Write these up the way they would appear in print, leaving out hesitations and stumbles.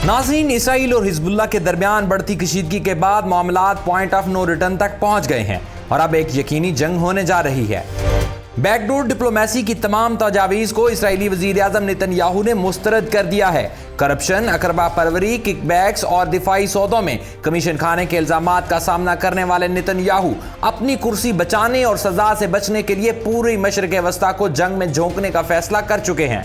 नाज़रीन, इसराइल और हिजबुल्लाह के दरमियान बढ़ती कशीदगी के बाद मामलात पॉइंट ऑफ नो रिटर्न तक पहुंच गए हैं और अब एक यकीनी जंग होने जा रही है। बैकडोर डिप्लोमेसी की तमाम तजावीज़ को इसराइली वज़ीर आज़म नेतन्याहू ने मुस्तरद कर दिया है। करप्शन, अकरबा परवरी, किकबैक्स और दिफाई सौदों में कमीशन खाने के इल्जामात का सामना करने वाले नेतन्याहू अपनी कुर्सी बचाने और सजा से बचने के लिए पूरी मशरिक़ वस्ता को जंग में झोंकने का फैसला कर चुके हैं।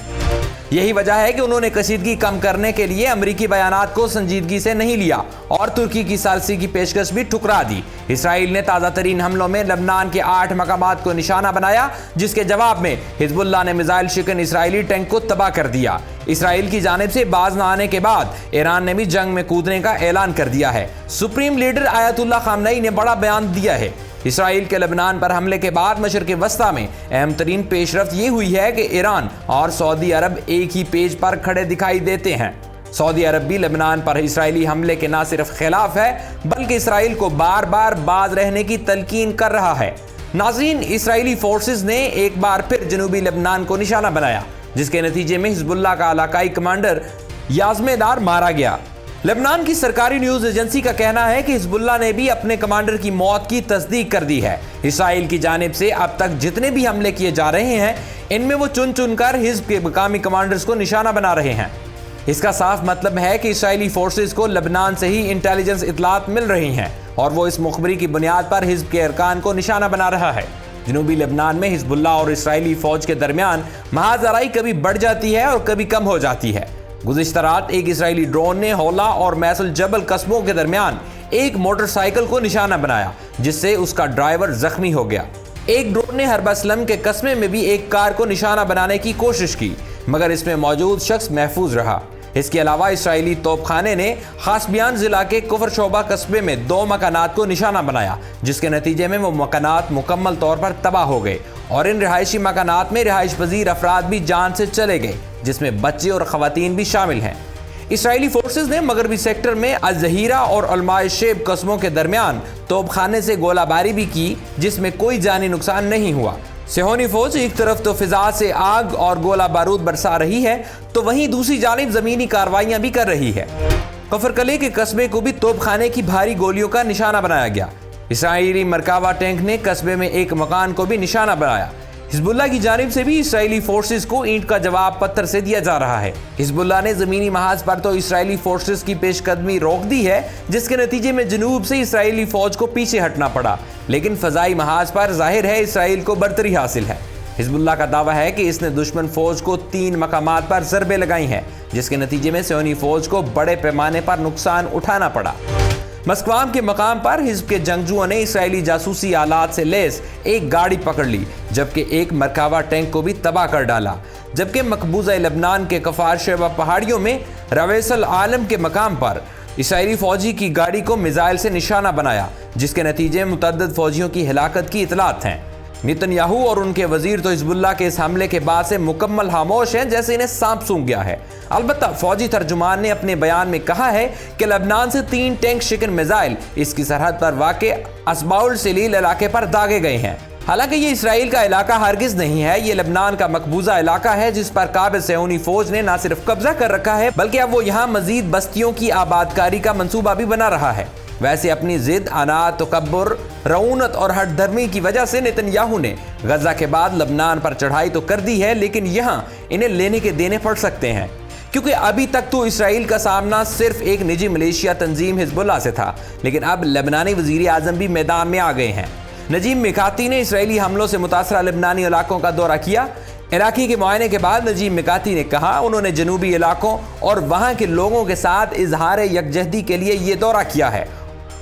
यही वजह है कि उन्होंने कशीदगी कम करने के लिए अमरीकी बयानात को संजीदगी से नहीं लिया और तुर्की की सालसी की पेशकश भी ठुकरा दी। इसराइल ने ताज़ा तरीन हमलों में लबनान के 8 मकामात को निशाना बनाया, जिसके जवाब में हिजबुल्लाह ने मिसाइल शिकन इसराइली टैंक को तबाह कर दिया। इसराइल की जानिब से बाज न आने के बाद ईरान ने भी जंग में कूदने का ऐलान कर दिया है। सुप्रीम लीडर आयतुल्लाह खामनई ने बड़ा बयान दिया है। इसराइल के लबनान पर हमले के बाद मशरिक़ वस्ता में अहम तरीन पेशरफ्त ये हुई है कि ईरान और सऊदी अरब एक ही पेज पर खड़े दिखाई देते हैं। सऊदी अरब भी लबनान पर इसराइली हमले के न सिर्फ खिलाफ है बल्कि इसराइल को बार बार बाज रहने की तलकीन कर रहा है। नाज़रीन, इसराइली फोर्सेस ने एक बार फिर जनूबी लबनान को निशाना बनाया, जिसके नतीजे में हिजबुल्लाह का इलाकाई कमांडर याज़मेदार मारा गया। लेबनान की सरकारी न्यूज़ एजेंसी का कहना है कि हिजबुल्लाह ने भी अपने कमांडर की मौत की तस्दीक कर दी है। इसराइल की जानिब से अब तक जितने भी हमले किए जा रहे हैं, इनमें वो चुन चुनकर हिज़्ब के मकामी कमांडर्स को निशाना बना रहे हैं। इसका साफ मतलब है कि इसराइली फोर्सेस को लेबनान से ही इंटेलिजेंस इतलात मिल रही हैं और वो इस मुखबरी की बुनियाद पर हिज़्ब के अरकान को निशाना बना रहा है। जनूबी लेबनान में हिजबुल्लाह और इसराइली फौज के दरमियान महाजराई कभी बढ़ जाती है और कभी कम हो जाती है। गुज़िश्ता रात एक इसराइली ड्रोन ने हौला और मैसल जबल कस्बों के दरमियान एक मोटरसाइकिल को निशाना बनाया, जिससे उसका ड्राइवर जख्मी हो गया। एक ड्रोन ने हरबा स्लम के कस्बे में भी एक कार को निशाना बनाने की कोशिश की, मगर इसमें मौजूद शख्स महफूज रहा। इसके अलावा इसराइली तोपखाने ने खासबियान जिला के कुफर शोबा कस्बे में 2 मकानात को निशाना बनाया, जिसके नतीजे में वो मकानात मुकम्मल तौर पर तबाह हो गए और इन रिहायशी मकानात में रिहाइश पजीर अफराद भी जान से चले गए, जिसमें बच्चे और खवातीन भी शामिल हैं। इसराइली फोर्सेस ने मगरबी सेक्टर में अल-ज़हीरा और अल-मायशेब कस्बों के दरमियान तोपखाने से गोलाबारी भी की, जिसमें कोई जानी नुकसान नहीं हुआ। सेहोनी फौज एक तरफ तो फिजा से आग और गोला बारूद बरसा रही है, तो वहीं दूसरी जानिब जमीनी कार्रवाइयां भी कर रही है। कफरकले के कस्बे को भी तोपखाने की भारी गोलियों का निशाना बनाया गया। इसराइली मरकावा टैंक ने कस्बे में एक मकान को भी निशाना बनाया। हिजबुल्लाह की जानिब से भी इसराइली फोर्सेस को ईंट का जवाब पत्थर से दिया जा रहा है। हिजबुल्लाह ने ज़मीनी महाज पर तो इसराइली फोर्सेस की पेशकदमी रोक दी है, जिसके नतीजे में जनूब से इसराइली फौज को पीछे हटना पड़ा, लेकिन फ़ज़ाई महाज पर जाहिर है इसराइल को बरतरी हासिल है। हिजबुल्लाह का दावा है कि इसने दुश्मन फौज को 3 मकामात पर ज़रबे लगाई हैं, जिसके नतीजे में सेहोनी फौज को बड़े पैमाने पर नुकसान उठाना पड़ा। मस्कवाम के मकाम पर हिज़्ब के जंगजुओं ने इसराइली जासूसी आलात से लैस एक गाड़ी पकड़ ली, जबकि एक मरकावा टैंक को भी तबाह कर डाला। जबकि मकबूजा लेबनान के कफार शेबा पहाड़ियों में रवेसल आलम के मकाम पर इसराइली फौजी की गाड़ी को मिसाइल से निशाना बनाया, जिसके नतीजे में मुतअद्दिद फौजियों की हिलाकत की इतलात हैं। नेतन्याहू और उनके वजीर तो हिजबुल्लाह के इस हमले के बाद से मुकम्मल खामोश हैं, जैसे इन्हें सांप सूंघ गया है। अलबत्ता फौजी तर्जुमान ने अपने बयान में कहा है कि लेबनान से 3 टैंक शिकन मिसाइल इसकी सरहद पर वाक़े अस्बाउल सलील इलाके पर दागे गए हैं। हालांकि ये इसराइल का इलाका हरगिज नहीं है, ये लेबनान का मकबूजा इलाका है, जिस पर काबिल सेहोनी फौज ने न सिर्फ कब्जा कर रखा है बल्कि अब वो यहाँ मजीद बस्तियों की आबादकारी का मंसूबा भी बना रहा है। वैसे अपनी जिद, अनात, तकब्बुर, रऊनत और हटधर्मी की वजह से नेतन्याहू ने गजा के बाद लबनान पर चढ़ाई तो कर दी है, लेकिन यहाँ इन्हें लेने के देने पड़ सकते हैं, क्योंकि अभी तक तो इसराइल का सामना सिर्फ एक निजी मलेशिया तंजीम हिजबुल्लाह से था, लेकिन अब लेबनानी वजीर आज़म भी मैदान में आ गए हैं। नजीम मिकाती ने इसराइली हमलों से मुतासरा लेबनानी इलाकों का दौरा किया। इलाके के मुआयने के बाद नजीम मिकाती ने कहा उन्होंने जनूबी इलाकों और वहाँ के लोगों के साथ इजहार यकजहती के लिए ये दौरा किया है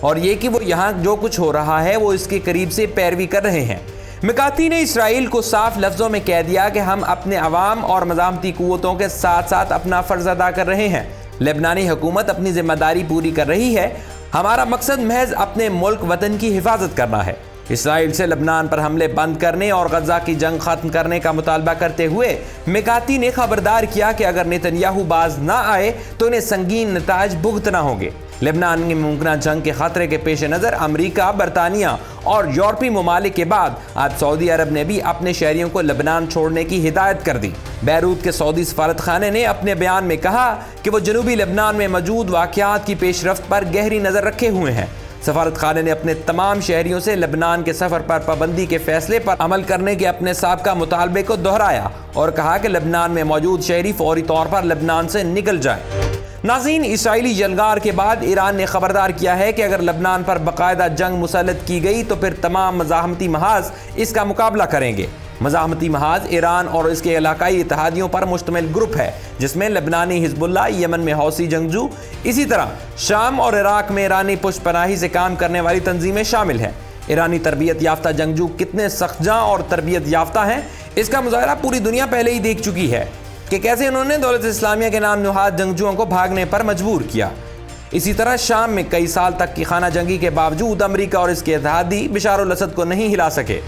और ये कि वो यहाँ जो कुछ हो रहा है वो इसके करीब से पैरवी कर रहे हैं। मिकाती ने इसराइल को साफ लफ्ज़ों में कह दिया कि हम अपने अवाम और मज़ामती क़ुव्वतों के साथ साथ अपना फ़र्ज़ अदा कर रहे हैं। लेबनानी हुकूमत अपनी ज़िम्मेदारी पूरी कर रही है। हमारा मकसद महज अपने मुल्क वतन की हिफाजत करना है। इसराइल से लबनान पर हमले बंद करने और गजा की जंग खत्म करने का मुतालबा करते हुए मिकाती ने खबरदार किया कि अगर नेतन्याहू बाज ना आए तो इन्हें संगीन नताज भुगतना होंगे। लेबनान में मुमकिन जंग के खतरे के पेश नज़र अमरीका, बरतानिया اور یورپی ممالک کے بعد آج سعودی عرب نے بھی اپنے شہریوں کو لبنان چھوڑنے کی ہدایت کر دی۔ بیروت کے سعودی سفارت خانے نے اپنے بیان میں کہا کہ وہ جنوبی لبنان میں موجود واقعات کی پیش رفت پر گہری نظر رکھے ہوئے ہیں۔ سفارت خانے نے اپنے تمام شہریوں سے لبنان کے سفر پر پابندی کے فیصلے پر عمل کرنے کے اپنے سابقہ مطالبے کو دہرایا اور کہا کہ لبنان میں موجود شہری فوری طور پر لبنان سے نکل جائیں۔ ناظرین، اسرائیلی یلغار کے بعد ایران نے خبردار کیا ہے کہ اگر لبنان پر باقاعدہ جنگ مسلط کی گئی تو پھر تمام مزاحمتی محاذ اس کا مقابلہ کریں گے۔ مزاحمتی محاذ ایران اور اس کے علاقائی اتحادیوں پر مشتمل گروپ ہے، جس میں لبنانی حزب اللہ، یمن میں حوثی جنگجو، اسی طرح شام اور عراق میں ایرانی پشت پناہی سے کام کرنے والی تنظیمیں شامل ہیں۔ ایرانی تربیت یافتہ جنگجو کتنے سخت جاں اور تربیت یافتہ ہیں، اس کا مظاہرہ پوری دنیا پہلے ہی دیکھ چکی ہے کہ کیسے انہوں نے دولت اسلامیہ کے نام نہاد جنگجوؤں کو بھاگنے پر مجبور کیا۔ اسی طرح شام میں کئی سال تک کی خانہ جنگی کے باوجود امریکہ اور اس کے اتحادی بشار الاسد کو نہیں ہلا سکے۔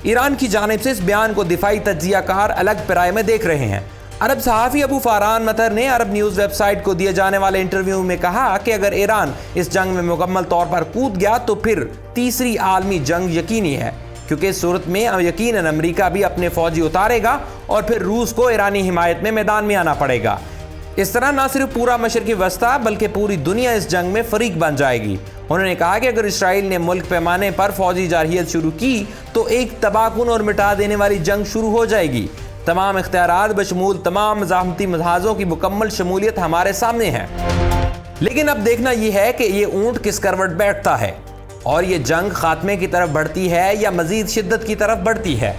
ایران کی جانب سے اس بیان کو دفاعی تجزیہ کار الگ پیرائے میں دیکھ رہے ہیں۔ عرب صحافی ابو فاران مطر نے عرب نیوز ویب سائٹ کو دیے جانے والے انٹرویو میں کہا کہ اگر ایران اس جنگ میں مکمل طور پر کود گیا تو پھر تیسری عالمی جنگ یقینی ہے، کیونکہ اس صورت میں یقیناً امریکہ بھی اپنے فوجی اتارے گا اور پھر روس کو ایرانی حمایت میں میدان میں آنا پڑے گا۔ اس طرح نہ صرف پورا مشرق وسطی بلکہ پوری دنیا اس جنگ میں فریق بن جائے گی۔ انہوں نے کہا کہ اگر اسرائیل نے ملک پیمانے پر فوجی جارحیت شروع کی تو ایک تباہ کن اور مٹا دینے والی جنگ شروع ہو جائے گی۔ تمام اختیارات بشمول تمام مزاحمتی محاذوں کی مکمل شمولیت ہمارے سامنے ہے، لیکن اب دیکھنا یہ ہے کہ یہ اونٹ کس کروٹ بیٹھتا ہے اور یہ جنگ خاتمے کی طرف بڑھتی ہے یا مزید شدت کی طرف بڑھتی ہے۔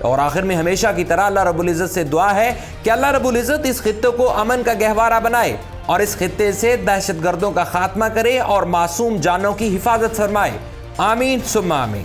اور آخر میں ہمیشہ کی طرح اللہ رب العزت سے دعا ہے کہ اللہ رب العزت اس خطے کو امن کا گہوارہ بنائے اور اس خطے سے دہشت گردوں کا خاتمہ کرے اور معصوم جانوں کی حفاظت فرمائے۔ آمین ثم آمین۔